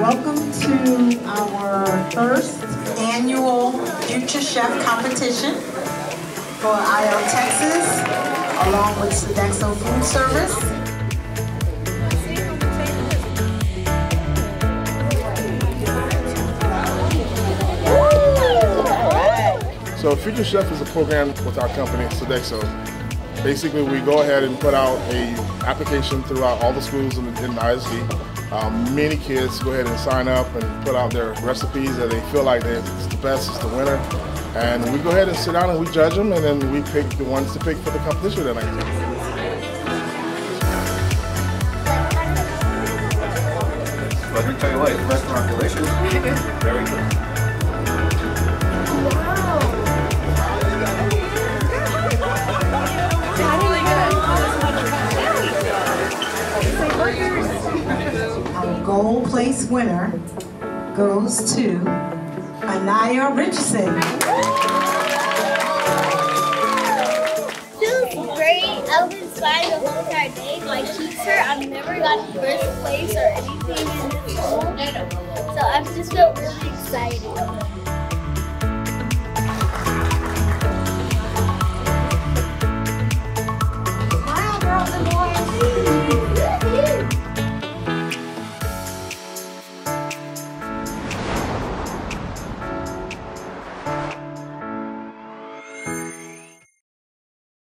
Welcome to our first annual Future Chef competition for ILTexas, along with Sodexo Food Service. So Future Chef is a program with our company, Sodexo. Basically, we go ahead and put out an application throughout all the schools in the ISD. Many kids go ahead and sign up and put out their recipes that they feel like it's the best, it's the winner. And we go ahead and sit down and we judge them, and then we pick the ones to pick for the competition that night. Let me tell you what, the restaurant delicious. Very good. Our gold place winner goes to Anaya Richardson. Feels great. I was inspired the whole entire day. My teacher, I've never gotten first place or anything in this school. So I just felt really excited.